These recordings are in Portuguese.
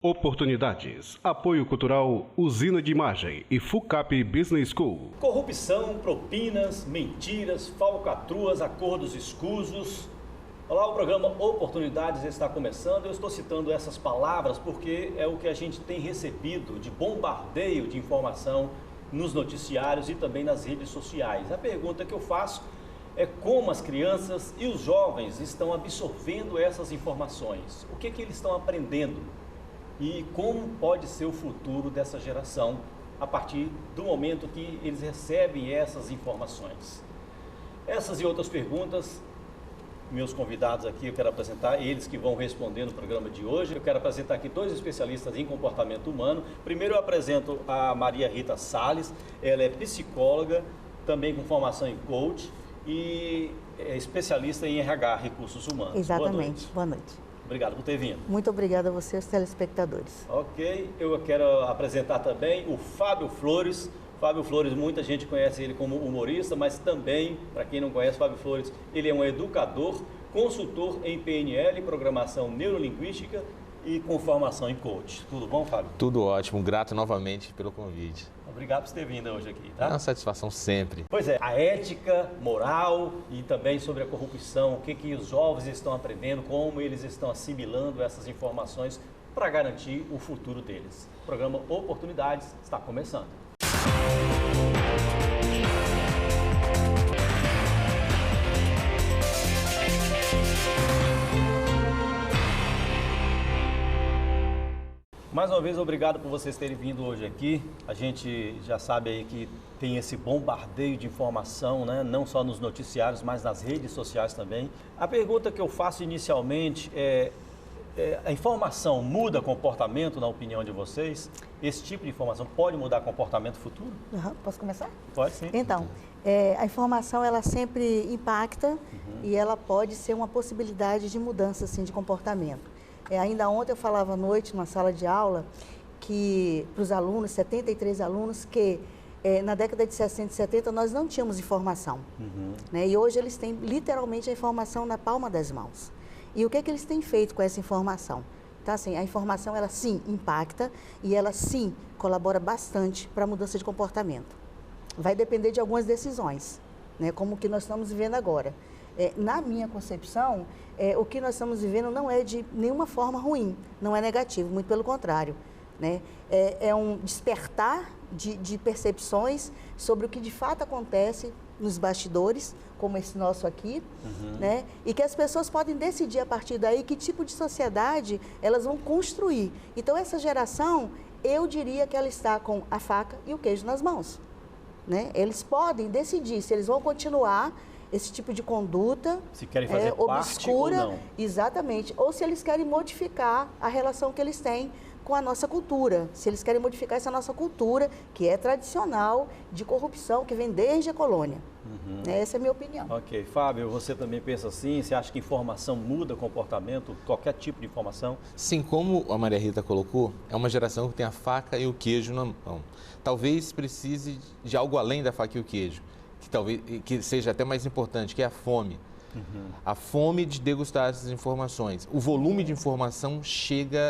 Oportunidades. Apoio Cultural Usina de Imagem e FUCAP Business School. Corrupção, propinas, mentiras, falcatruas, acordos escusos. Olá, o programa Oportunidades está começando. Eu estou citando essas palavras porque é o que a gente tem recebido de bombardeio de informação nos noticiários e também nas redes sociais. A pergunta que eu faço é como as crianças e os jovens estão absorvendo essas informações. O que eles estão aprendendo? E como pode ser o futuro dessa geração a partir do momento que eles recebem essas informações? Essas e outras perguntas, meus convidados aqui, eu quero apresentar, eles que vão responder no programa de hoje. Eu quero apresentar aqui dois especialistas em comportamento humano. Primeiro eu apresento a Maria Rita Salles, ela é psicóloga, também com formação em coach e é especialista em RH, recursos humanos. Exatamente, boa noite. Obrigado por ter vindo. Muito obrigada a você e aos telespectadores. Ok, eu quero apresentar também o Fábio Flores. Fábio Flores, muita gente conhece ele como humorista, mas também, para quem não conhece, Fábio Flores, ele é um educador, consultor em PNL, programação neurolinguística e com formação em coach. Tudo bom, Fábio? Tudo ótimo, grato novamente pelo convite. Obrigado por ter vindo hoje aqui, tá? É uma satisfação sempre. Pois é, a ética, moral e também sobre a corrupção, o que os jovens estão aprendendo, como eles estão assimilando essas informações para garantir o futuro deles. O programa Oportunidades está começando. Mais uma vez, obrigado por vocês terem vindo hoje aqui. A gente já sabe aí que tem esse bombardeio de informação, né? Não só nos noticiários, mas nas redes sociais também. A pergunta que eu faço inicialmente a informação muda comportamento, na opinião de vocês? Esse tipo de informação pode mudar comportamento futuro? Posso começar? Pode, sim. Então, a informação ela sempre impacta e ela pode ser uma possibilidade de mudança assim, de comportamento. Ainda ontem eu falava à noite, numa sala de aula, que para os alunos, 73 alunos, que na década de 60 e 70 nós não tínhamos informação. Né? E hoje eles têm literalmente a informação na palma das mãos. E o que eles têm feito com essa informação? Então, assim, a informação, ela sim impacta e ela sim colabora bastante para a mudança de comportamento. Vai depender de algumas decisões, né? Como o que nós estamos vivendo agora. Na minha concepção, o que nós estamos vivendo não é de nenhuma forma ruim, não é negativo, muito pelo contrário. Né? É um despertar de percepções sobre o que de fato acontece nos bastidores, como esse nosso aqui, né? E que as pessoas podem decidir a partir daí que tipo de sociedade elas vão construir. Então essa geração, eu diria que ela está com a faca e o queijo nas mãos. Né? Eles podem decidir se eles vão continuar esse tipo de conduta se querem fazer obscura, parte ou não. Exatamente, ou se eles querem modificar a relação que eles têm com a nossa cultura, se eles querem modificar essa nossa cultura, que é tradicional, de corrupção, que vem desde a colônia. Essa é a minha opinião. Ok. Fábio, você também pensa assim? Você acha que informação muda comportamento, qualquer tipo de informação? Sim, como a Maria Rita colocou, é uma geração que tem a faca e o queijo na mão. Talvez precise de algo além da faca e o queijo, que seja até mais importante, que é a fome. A fome de degustar essas informações. O volume de informação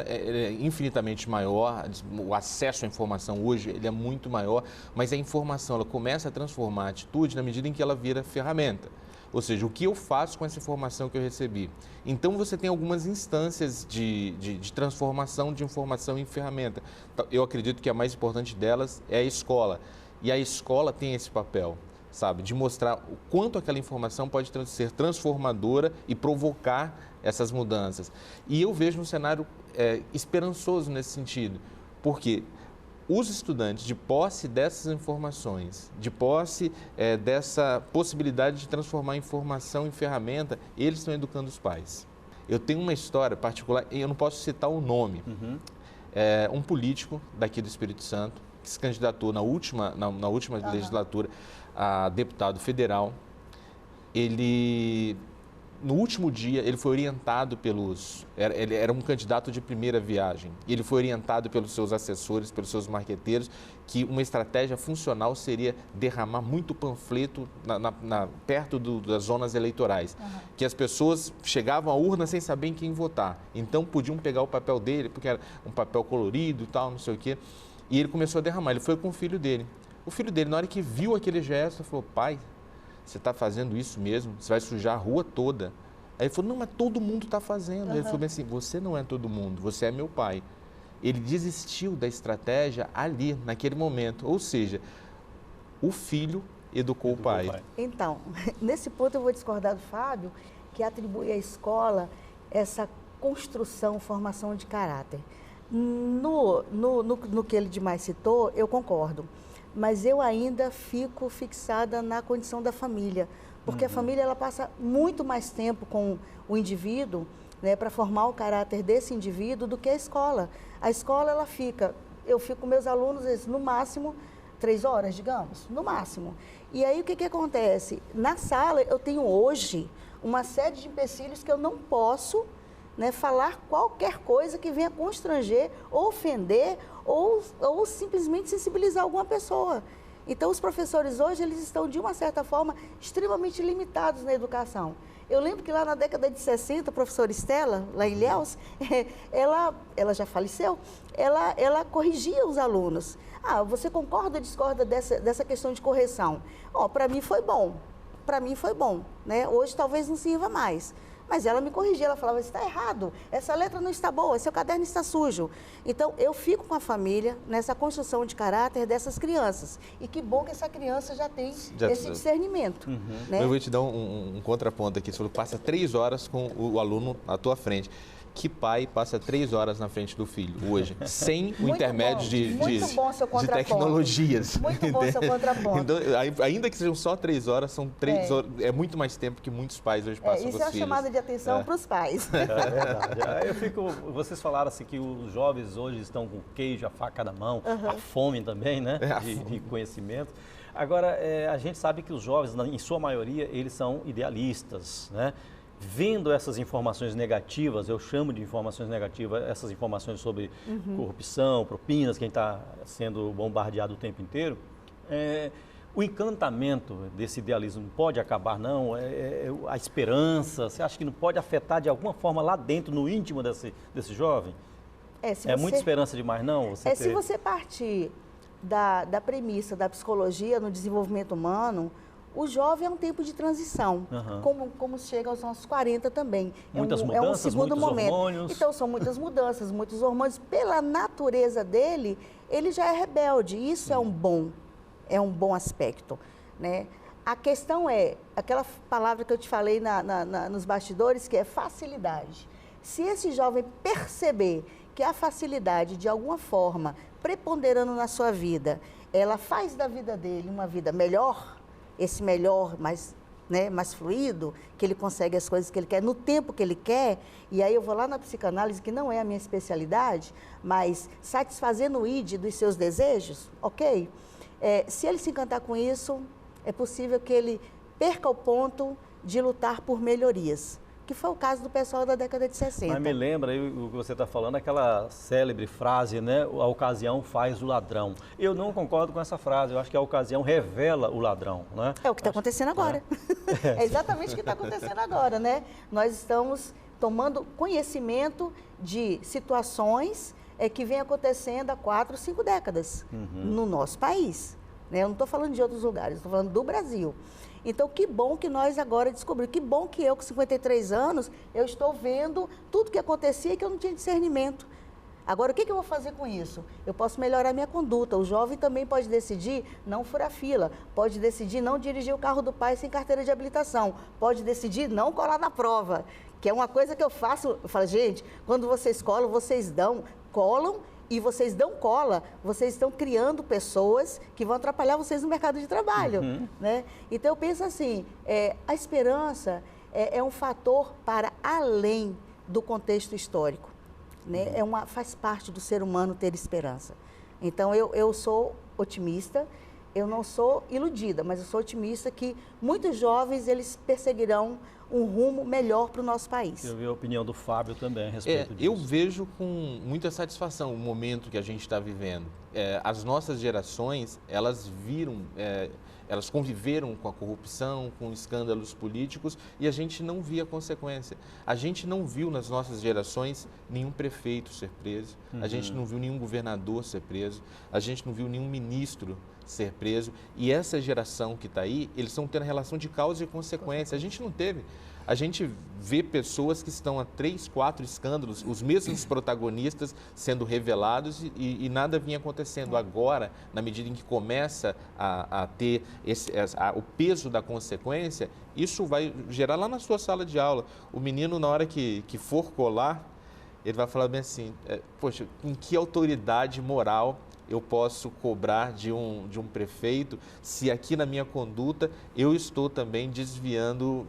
é infinitamente maior, o acesso à informação hoje ele é muito maior, mas a informação ela começa a transformar a atitude na medida em que ela vira ferramenta. Ou seja, o que eu faço com essa informação que eu recebi? Então você tem algumas instâncias de transformação de informação em ferramenta. Eu acredito que a mais importante delas é a escola. E a escola tem esse papel, sabe, de mostrar o quanto aquela informação pode ser transformadora e provocar essas mudanças. E eu vejo um cenário esperançoso nesse sentido, porque os estudantes, de posse dessas informações, de posse dessa possibilidade de transformar a informação em ferramenta, eles estão educando os pais. Eu tenho uma história particular, e eu não posso citar o nome, um político daqui do Espírito Santo, que se candidatou na última legislatura a deputado federal. Ele no último dia, ele foi orientado pelos... Ele era um candidato de primeira viagem. E ele foi orientado pelos seus assessores, pelos seus marqueteiros, que uma estratégia funcional seria derramar muito panfleto perto das zonas eleitorais. Que as pessoas chegavam à urna sem saber em quem votar. Então, podiam pegar o papel dele, porque era um papel colorido e tal, não sei o quê. E ele começou a derramar. Ele foi com o filho dele. O filho dele, na hora que viu aquele gesto, falou: pai, você está fazendo isso mesmo? Você vai sujar a rua toda. Aí ele falou: não, mas todo mundo está fazendo. Ele falou assim: você não é todo mundo, você é meu pai. Ele desistiu da estratégia ali, naquele momento. Ou seja, o filho educou o pai. Então, nesse ponto eu vou discordar do Fábio, que atribui à escola essa construção, formação de caráter. No que ele demais citou, eu concordo. Mas eu ainda fico fixada na condição da família, porque a família ela passa muito mais tempo com o indivíduo, né, para formar o caráter desse indivíduo do que a escola. A escola eu fico com meus alunos no máximo 3 horas, digamos, no máximo. E aí o que acontece? Na sala eu tenho hoje uma série de empecilhos que eu não posso, né, falar qualquer coisa que venha constranger, ou ofender, ou simplesmente sensibilizar alguma pessoa. Então, os professores hoje, eles estão, de uma certa forma, extremamente limitados na educação. Eu lembro que lá na década de 60, a professora Estela, lá em Ilhéus, ela já faleceu, ela corrigia os alunos. Ah, você concorda ou discorda dessa questão de correção? Para mim foi bom, né? Hoje talvez não sirva mais. Mas ela me corrigia, ela falava: está errado, essa letra não está boa, seu caderno está sujo. Então, eu fico com a família nessa construção de caráter dessas crianças. E que bom que essa criança já tem esse discernimento. Né? Eu vou te dar um contraponto aqui. Você falou: passa 3 horas com o aluno à tua frente. Que pai passa 3 horas na frente do filho hoje, sem o intermédio de tecnologias? Muito bom seu contraponto. Então, ainda que sejam só 3 horas, são 3 horas, é muito mais tempo que muitos pais hoje passam com os filhos. Isso é uma chamada de atenção para os pais. É verdade. Vocês falaram assim que os jovens hoje estão com queijo, a faca na mão, a fome também, né? De conhecimento. Agora, a gente sabe que os jovens, em sua maioria, eles são idealistas, né? Vendo essas informações negativas, eu chamo de informações negativas, essas informações sobre corrupção, propinas, quem está sendo bombardeado o tempo inteiro, o encantamento desse idealismo pode acabar, não? A esperança, você acha que não pode afetar de alguma forma lá dentro, no íntimo desse jovem? Muita esperança demais, não? Se você partir da premissa da psicologia no desenvolvimento humano, o jovem é um tempo de transição, como chega aos nossos 40 também. Muitas mudanças, é um segundo momento. Hormônios. Então, são muitas mudanças, muitos hormônios. Pela natureza dele, ele já é rebelde. Isso é um bom aspecto, né? A questão é, aquela palavra que eu te falei nos bastidores, que é facilidade. Se esse jovem perceber que a facilidade, de alguma forma, preponderando na sua vida, ela faz da vida dele uma vida melhor, esse melhor, mais fluido, que ele consegue as coisas que ele quer, no tempo que ele quer, e aí eu vou lá na psicanálise, que não é a minha especialidade, mas satisfazendo o id dos seus desejos, ok? Se ele se encantar com isso, é possível que ele perca o ponto de lutar por melhorias, que foi o caso do pessoal da década de 60. Mas me lembra aí o que você está falando, aquela célebre frase, né? A ocasião faz o ladrão. Eu não concordo com essa frase, eu acho que a ocasião revela o ladrão, né? É o que está acontecendo agora. É exatamente o que está acontecendo agora, né? Nós estamos tomando conhecimento de situações que vem acontecendo há 4, 5 décadas no nosso país. Né? Eu não estou falando de outros lugares, estou falando do Brasil. Então, que bom que nós agora descobrimos, que bom que eu, com 53 anos, eu estou vendo tudo o que acontecia e que eu não tinha discernimento. Agora, o que eu vou fazer com isso? Eu posso melhorar minha conduta. O jovem também pode decidir não furar fila, pode decidir não dirigir o carro do pai sem carteira de habilitação, pode decidir não colar na prova, que é uma coisa que eu faço. Eu falo: gente, quando vocês colam, colam, e vocês dão cola, vocês estão criando pessoas que vão atrapalhar vocês no mercado de trabalho. Né? Então, eu penso assim, a esperança é um fator para além do contexto histórico. Né? Faz parte do ser humano ter esperança. Então, eu sou otimista, eu não sou iludida, mas eu sou otimista que muitos jovens eles perseguirão um rumo melhor para o nosso país. Eu vi a opinião do Fábio também a respeito disso. Eu vejo com muita satisfação o momento que a gente está vivendo. As nossas gerações, elas conviveram com a corrupção, com escândalos políticos e a gente não via consequência. A gente não viu nas nossas gerações nenhum prefeito ser preso, a gente não viu nenhum governador ser preso, a gente não viu nenhum ministro ser preso. E essa geração que está aí, eles estão tendo relação de causa e consequência. A gente não teve. A gente vê pessoas que estão a 3, 4 escândalos, os mesmos protagonistas sendo revelados e nada vinha acontecendo. Agora, na medida em que começa a ter o peso da consequência, isso vai gerar lá na sua sala de aula. O menino, na hora que for colar, ele vai falar bem assim, poxa, com que autoridade moral eu posso cobrar de um prefeito se aqui na minha conduta eu estou também desviando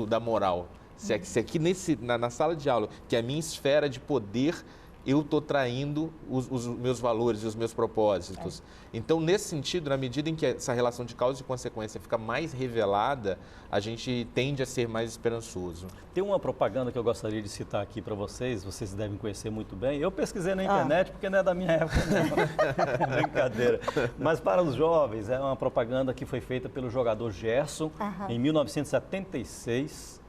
da moral? Se aqui na sala de aula, que é a minha esfera de poder, eu estou traindo os meus valores e os meus propósitos. Então, nesse sentido, na medida em que essa relação de causa e consequência fica mais revelada, a gente tende a ser mais esperançoso. Tem uma propaganda que eu gostaria de citar aqui para vocês devem conhecer muito bem. Eu pesquisei na internet porque não é da minha época, não. Brincadeira. Mas para os jovens, é uma propaganda que foi feita pelo jogador Gerson em 1976.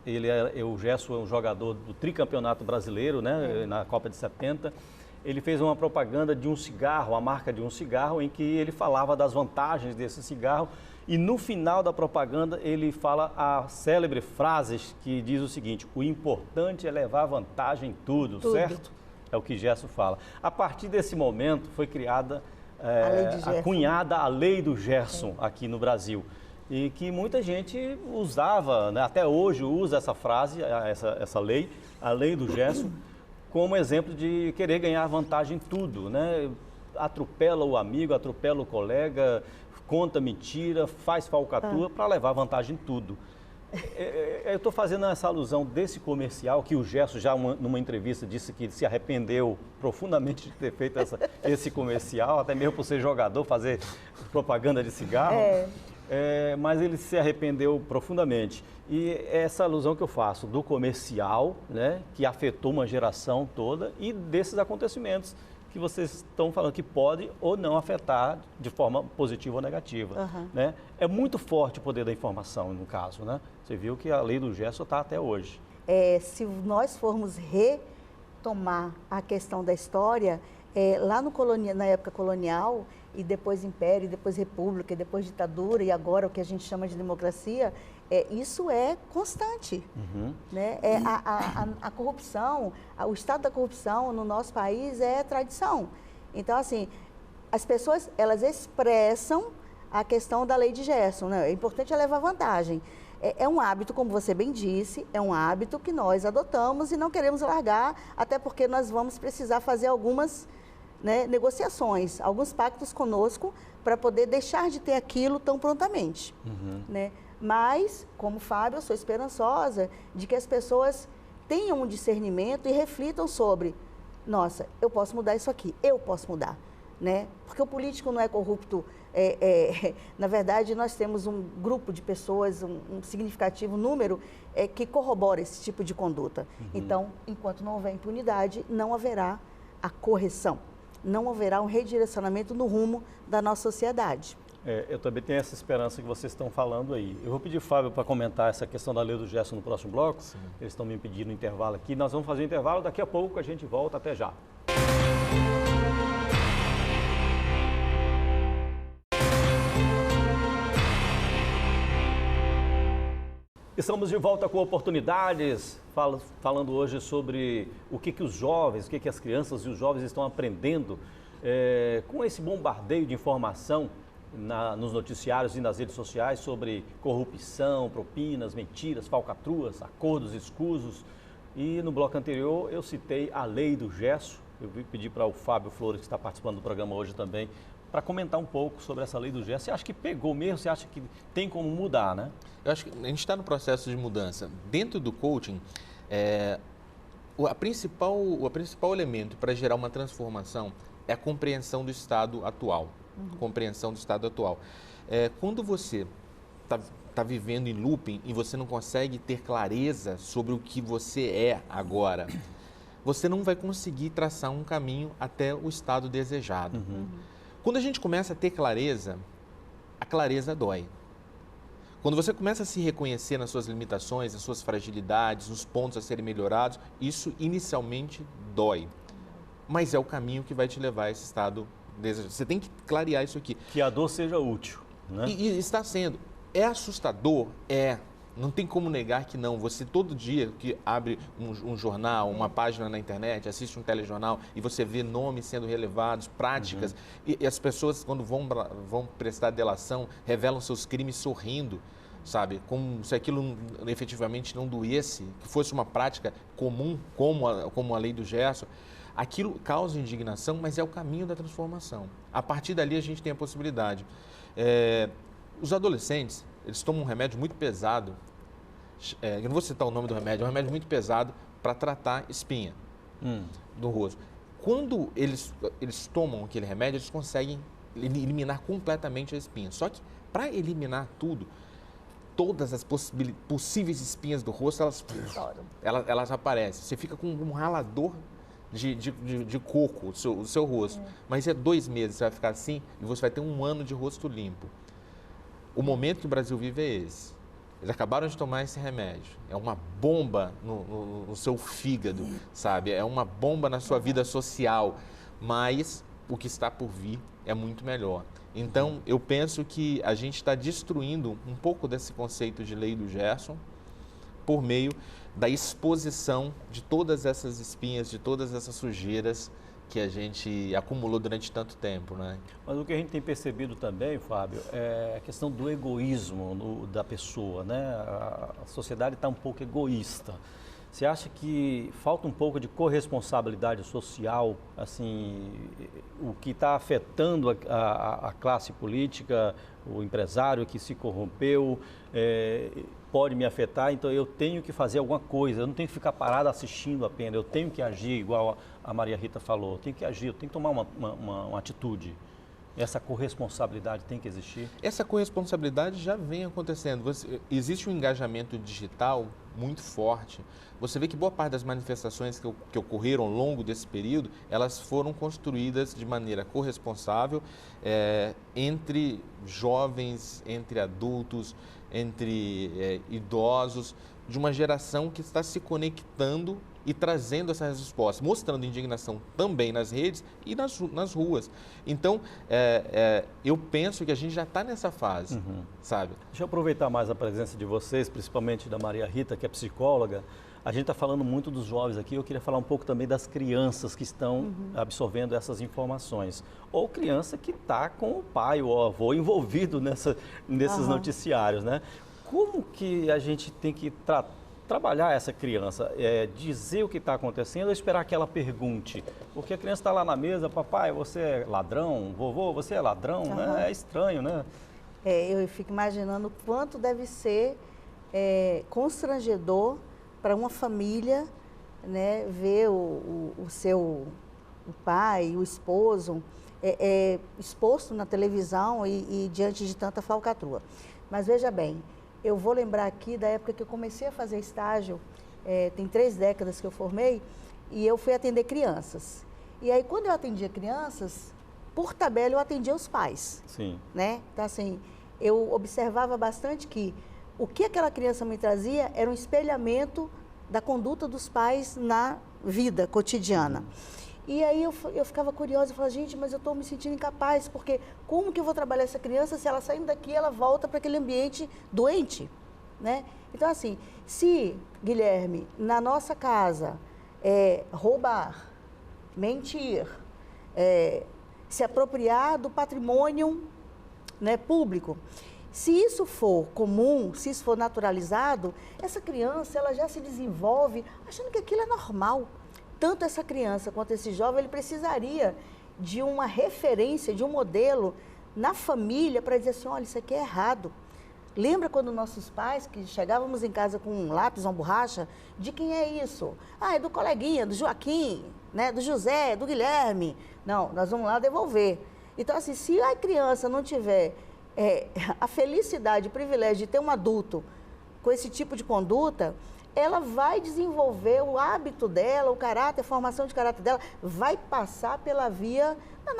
O Gerson é um jogador do tricampeonato brasileiro, né, na Copa de 70. Ele fez uma propaganda de um cigarro, a marca de um cigarro, em que ele falava das vantagens desse cigarro. E no final da propaganda ele fala a célebre frase que diz o seguinte: o importante é levar vantagem em tudo, certo? É o que Gerson fala. A partir desse momento foi criada, cunhada a lei do Gerson aqui no Brasil. E que muita gente usava, né, até hoje usa essa frase, essa lei, a lei do Gerson, como exemplo de querer ganhar vantagem em tudo, né? Atropela o amigo, atropela o colega, conta mentira, faz falcatrua para levar vantagem em tudo. Eu estou fazendo essa alusão desse comercial, que o Gerson já numa entrevista disse que se arrependeu profundamente de ter feito esse comercial, até mesmo por ser jogador, fazer propaganda de cigarro. Mas ele se arrependeu profundamente. E essa alusão que eu faço do comercial, né, que afetou uma geração toda, e desses acontecimentos que vocês estão falando que pode ou não afetar de forma positiva ou negativa. Né? É muito forte o poder da informação, no caso. Né? Você viu que a lei do Gerson está até hoje. Se nós formos retomar a questão da história, lá na época colonial, e depois império, e depois república, e depois ditadura, e agora o que a gente chama de democracia, isso é constante. Né? A corrupção, o estado da corrupção no nosso país é tradição. Então, assim, as pessoas, elas expressam a questão da lei de Gerson, né? É importante levar vantagem. É um hábito, como você bem disse, é um hábito que nós adotamos e não queremos largar, até porque nós vamos precisar fazer algumas, né, negociações, alguns pactos conosco para poder deixar de ter aquilo tão prontamente. Né? Mas, como Fábio, eu sou esperançosa de que as pessoas tenham um discernimento e reflitam sobre, nossa, eu posso mudar isso aqui, eu posso mudar. Né? Porque o político não é corrupto. Na verdade, nós temos um grupo de pessoas, um significativo número, que corrobora esse tipo de conduta. Então, enquanto não houver impunidade, não haverá a correção, não haverá um redirecionamento no rumo da nossa sociedade. Eu também tenho essa esperança que vocês estão falando aí. Eu vou pedir, Fábio, para comentar essa questão da lei do Gerson no próximo bloco. Sim. Eles estão me pedindo um intervalo aqui. Nós vamos fazer um intervalo, daqui a pouco a gente volta. Até já. Estamos de volta com oportunidades, falando hoje sobre o que os jovens, o que as crianças e os jovens estão aprendendo com esse bombardeio de informação nos noticiários e nas redes sociais sobre corrupção, propinas, mentiras, falcatruas, acordos escusos. E no bloco anterior eu citei a lei do Gerson. Eu pedi para o Fábio Flores, que está participando do programa hoje também, para comentar um pouco sobre essa lei do Gerson. Você acha que pegou mesmo? Você acha que tem como mudar, né? Eu acho que a gente está no processo de mudança. Dentro do coaching, o principal elemento para gerar uma transformação é a compreensão do estado atual. Compreensão do estado atual. Quando você está tá vivendo em looping e você não consegue ter clareza sobre o que você é agora, você não vai conseguir traçar um caminho até o estado desejado. Quando a gente começa a ter clareza, a clareza dói. Quando você começa a se reconhecer nas suas limitações, nas suas fragilidades, nos pontos a serem melhorados, isso inicialmente dói. Mas é o caminho que vai te levar a esse estado desejado. Você tem que clarear isso aqui. Que a dor seja útil, né? E está sendo. É assustador? É. Não tem como negar que não. Você todo dia que abre um jornal, uma página na internet, assiste um telejornal e você vê nomes sendo relevados, práticas, e as pessoas quando vão prestar delação, revelam seus crimes sorrindo, sabe? Como se aquilo efetivamente não doesse, que fosse uma prática comum, como a lei do Gerson. Aquilo causa indignação, mas é o caminho da transformação. A partir dali a gente tem a possibilidade. Os adolescentes, eles tomam um remédio muito pesado, eu não vou citar o nome do remédio, é um remédio muito pesado para tratar espinha do rosto. Quando eles tomam aquele remédio, eles conseguem eliminar completamente a espinha. Só que para eliminar tudo, todas as possíveis espinhas do rosto, elas aparecem. Você fica com um ralador de coco o seu rosto. Mas 2 meses, você vai ficar assim e você vai ter 1 ano de rosto limpo. O momento que o Brasil vive é esse. Eles acabaram de tomar esse remédio. É uma bomba no seu fígado, sabe? É uma bomba na sua vida social. Mas o que está por vir é muito melhor. Então, eu penso que a gente está destruindo um pouco desse conceito de lei do Gerson por meio da exposição de todas essas espinhas, de todas essas sujeiras que a gente acumulou durante tanto tempo, né? Mas o que a gente tem percebido também, Fábio, é a questão do egoísmo da pessoa, né? A sociedade está um pouco egoísta. Você acha que falta um pouco de corresponsabilidade social, assim, o que está afetando a classe política, o empresário que se corrompeu, pode me afetar, então eu tenho que fazer alguma coisa, eu não tenho que ficar parado assistindo apenas, eu tenho que agir, igual a Maria Rita falou, eu tenho que agir, eu tenho que tomar uma atitude. Essa corresponsabilidade tem que existir? Essa corresponsabilidade já vem acontecendo. Existe um engajamento digital muito forte. Você vê que boa parte das manifestações que ocorreram ao longo desse período, elas foram construídas de maneira corresponsável entre jovens, entre adultos, entre idosos, de uma geração que está se conectando e trazendo essas respostas, mostrando indignação também nas redes e nas ruas. Então, eu penso que a gente já está nessa fase, sabe? Deixa eu aproveitar mais a presença de vocês, principalmente da Maria Rita, que é psicóloga. A gente está falando muito dos jovens aqui, eu queria falar um pouco também das crianças que estão absorvendo essas informações. Ou criança que está com o pai ou o avô envolvido nesses noticiários, né? Como que a gente tem que trabalhar essa criança? Dizer o que está acontecendo ou esperar que ela pergunte? Porque a criança está lá na mesa, papai, você é ladrão? Vovô, você é ladrão? Né? É estranho, né? Eu fico imaginando o quanto deve ser constrangedor para uma família, né, ver o pai, o esposo, exposto na televisão e diante de tanta falcatrua. Mas veja bem, eu vou lembrar aqui da época que eu comecei a fazer estágio, tem 3 décadas que eu formei, e eu fui atender crianças. E aí, quando eu atendia crianças, por tabela eu atendia os pais. Sim. Né? Então, assim, eu observava bastante que o que aquela criança me trazia era um espelhamento da conduta dos pais na vida cotidiana. E aí eu ficava curiosa, eu falava, gente, mas eu estou me sentindo incapaz, porque como que eu vou trabalhar essa criança se ela saindo daqui, ela volta para aquele ambiente doente, né? Então, assim, se, Guilherme, na nossa casa, roubar, mentir, se apropriar do patrimônio, né, público, se isso for comum, se isso for naturalizado, essa criança ela já se desenvolve achando que aquilo é normal. Tanto essa criança quanto esse jovem, ele precisaria de uma referência, de um modelo na família para dizer assim, olha, isso aqui é errado. Lembra quando nossos pais, que chegávamos em casa com um lápis, uma borracha, de quem é isso? Ah, é do coleguinha, do Joaquim, né, do José, do Guilherme. Não, nós vamos lá devolver. Então, assim, se a criança não tiver a felicidade, o privilégio de ter um adulto com esse tipo de conduta, ela vai desenvolver o hábito dela, o caráter, a formação de caráter dela, vai passar pela via da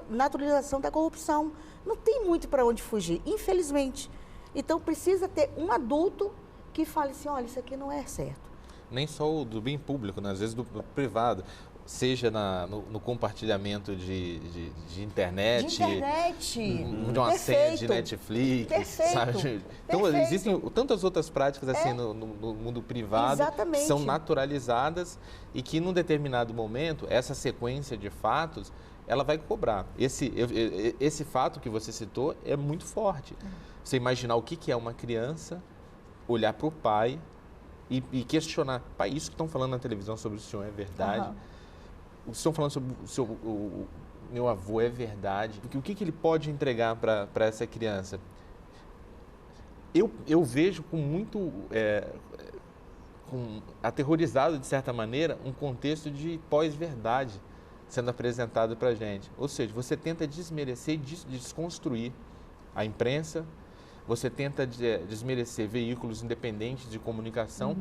naturalização da corrupção. Não tem muito para onde fugir, infelizmente. Então, precisa ter um adulto que fale assim, olha, isso aqui não é certo. Nem só do bem público, né? Às vezes do privado, seja no compartilhamento de internet, de uma série de Netflix, sabe? Então, existem tantas outras práticas assim no mundo privado que são naturalizadas e que, num determinado momento, essa sequência de fatos, ela vai cobrar. Esse fato que você citou é muito forte. Você imaginar o que é uma criança, olhar para o pai e questionar, pai, isso que estão falando na televisão sobre o senhor é verdade? O que estão falando sobre o meu avô é verdade? O que ele pode entregar para essa criança? Eu vejo com muito, aterrorizado, de certa maneira, um contexto de pós-verdade sendo apresentado para a gente. Ou seja, você tenta desmerecer e desconstruir a imprensa, você tenta desmerecer veículos independentes de comunicação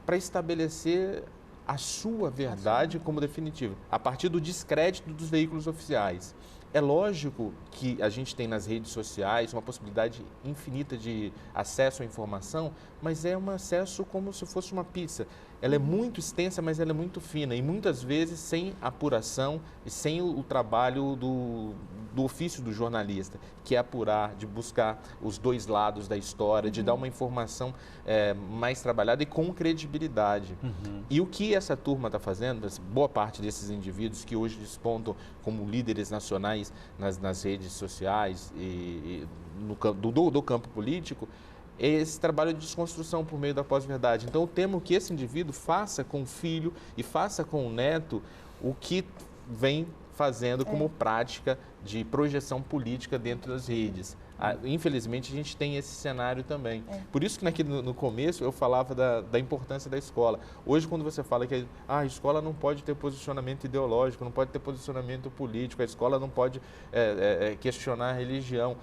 para estabelecer a sua verdade como definitiva, a partir do descrédito dos veículos oficiais. É lógico que a gente tem nas redes sociais uma possibilidade infinita de acesso à informação, mas é um acesso como se fosse uma pizza. Ela é muito extensa, mas ela é muito fina e muitas vezes sem apuração e sem o trabalho do ofício do jornalista, que é apurar, de buscar os dois lados da história, de dar uma informação mais trabalhada e com credibilidade. E o que essa turma está fazendo, boa parte desses indivíduos que hoje despontam como líderes nacionais nas redes sociais e do campo político, é esse trabalho de desconstrução por meio da pós-verdade. Então, eu temo que esse indivíduo faça com o filho e faça com o neto o que vem fazendo como prática de projeção política dentro das redes. Infelizmente, a gente tem esse cenário também. Por isso que no começo eu falava da importância da escola. Hoje, quando você fala que a escola não pode ter posicionamento ideológico, não pode ter posicionamento político, a escola não pode questionar a religião,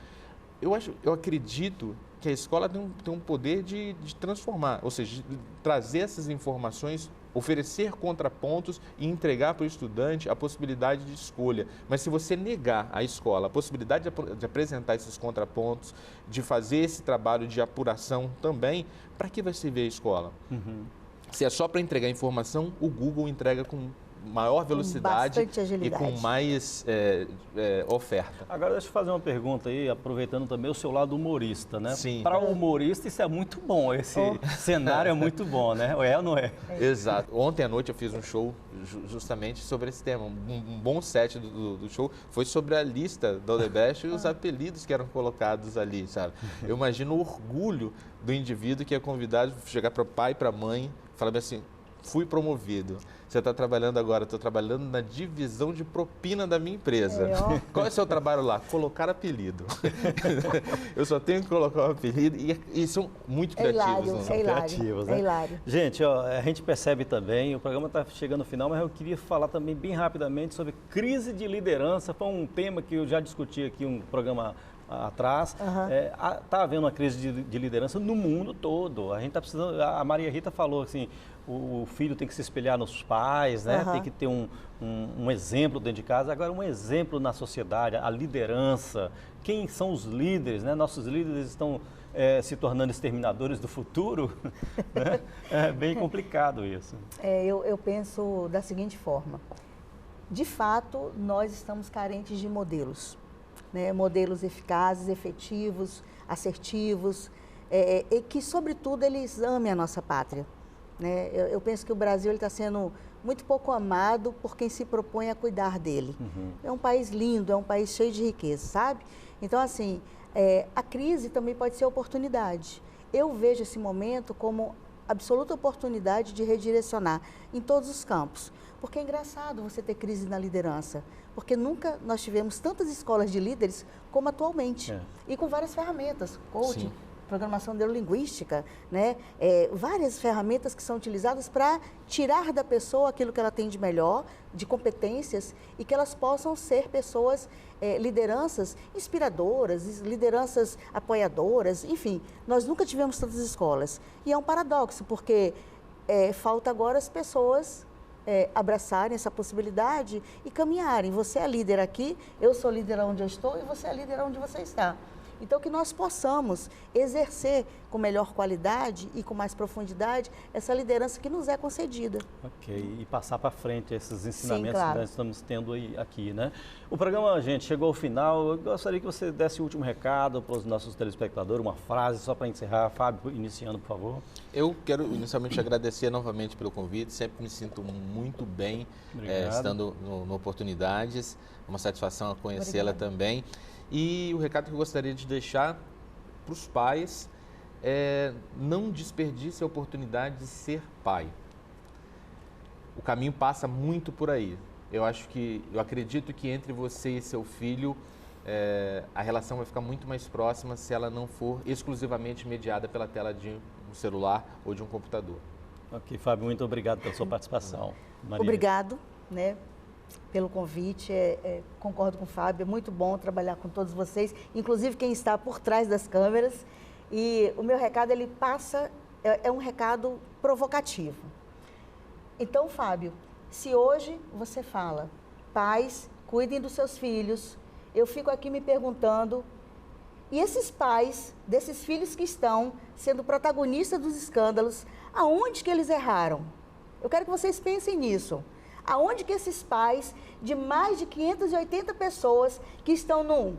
eu acredito que a escola tem um poder de transformar, ou seja, de trazer essas informações, oferecer contrapontos e entregar para o estudante a possibilidade de escolha. Mas se você negar à escola a possibilidade de apresentar esses contrapontos, de fazer esse trabalho de apuração também, para que vai servir a escola? Se é só para entregar informação, o Google entrega com maior velocidade e com mais oferta. Agora, deixa eu fazer uma pergunta aí, aproveitando também o seu lado humorista, né? Sim. Para o humorista, isso é muito bom, esse cenário é muito bom, né? É ou não é? Exato. Ontem à noite eu fiz um show justamente sobre esse tema. Um bom set do show foi sobre a lista da Odebrecht e os apelidos que eram colocados ali, sabe? Eu imagino o orgulho do indivíduo que é convidado a chegar para o pai e para a mãe, falando assim, fui promovido. Você está trabalhando agora, estou trabalhando na divisão de propina da minha empresa. Qual é o seu trabalho lá? Colocar apelido. Eu só tenho que colocar um apelido e são muito criativos. Criativos, né? Gente, a gente percebe também, o programa está chegando ao final, mas eu queria falar também bem rapidamente sobre crise de liderança. Foi um tema que eu já discuti aqui um programa atrás. Está havendo uma crise de liderança no mundo todo. A gente está precisando, a Maria Rita falou assim, o filho tem que se espelhar nos pais, né? Tem que ter um exemplo dentro de casa. Agora, um exemplo na sociedade, a liderança. Quem são os líderes, né? Nossos líderes estão se tornando exterminadores do futuro. Né? É bem complicado isso. Eu penso da seguinte forma. De fato, nós estamos carentes de modelos. Né? Modelos eficazes, efetivos, assertivos, e que, sobretudo, eles amem a nossa pátria. Né? Eu penso que o Brasil está sendo muito pouco amado por quem se propõe a cuidar dele. É um país lindo, é um país cheio de riqueza, sabe? Então, assim, a crise também pode ser oportunidade. Eu vejo esse momento como absoluta oportunidade de redirecionar em todos os campos. Porque é engraçado você ter crise na liderança, porque nunca nós tivemos tantas escolas de líderes como atualmente. E com várias ferramentas, coaching, programação neurolinguística, né? Várias ferramentas que são utilizadas para tirar da pessoa aquilo que ela tem de melhor, de competências, e que elas possam ser pessoas, lideranças inspiradoras, lideranças apoiadoras, enfim. Nós nunca tivemos tantas escolas. E é um paradoxo, porque falta agora as pessoas abraçarem essa possibilidade e caminharem. Você é líder aqui, eu sou líder onde eu estou e você é líder onde você está. Então, que nós possamos exercer com melhor qualidade e com mais profundidade essa liderança que nos é concedida. Ok, e passar para frente esses ensinamentos. Sim, claro. Que nós estamos tendo aqui, né? O programa, gente, chegou ao final. Eu gostaria que você desse o último recado para os nossos telespectadores, uma frase só para encerrar. Fábio, iniciando, por favor. Eu quero inicialmente agradecer novamente pelo convite, sempre me sinto muito bem estando no Oportunidades, uma satisfação a conhecê-la também. E o recado que eu gostaria de deixar para os pais é: não desperdice a oportunidade de ser pai. O caminho passa muito por aí. Eu acredito que entre você e seu filho a relação vai ficar muito mais próxima se ela não for exclusivamente mediada pela tela de um celular ou de um computador. Ok, Fábio, muito obrigado pela sua participação. Maria. Obrigado, né, pelo convite. Concordo com o Fábio, é muito bom trabalhar com todos vocês, inclusive quem está por trás das câmeras. E o meu recado, ele passa, é um recado provocativo. Então, Fábio, se hoje você fala, pais, cuidem dos seus filhos, eu fico aqui me perguntando, e esses pais, desses filhos que estão sendo protagonistas dos escândalos, aonde que eles erraram? Eu quero que vocês pensem nisso. Aonde que esses pais de mais de 580 pessoas que estão num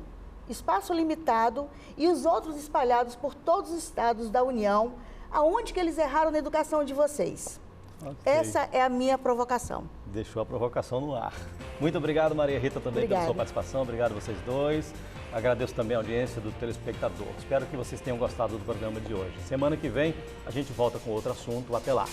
espaço limitado e os outros espalhados por todos os estados da União, aonde que eles erraram na educação de vocês? Okay. Essa é a minha provocação. Deixou a provocação no ar. Muito obrigado, Maria Rita, também pela sua participação. Obrigado a vocês dois. Agradeço também a audiência do telespectador. Espero que vocês tenham gostado do programa de hoje. Semana que vem a gente volta com outro assunto. Até lá.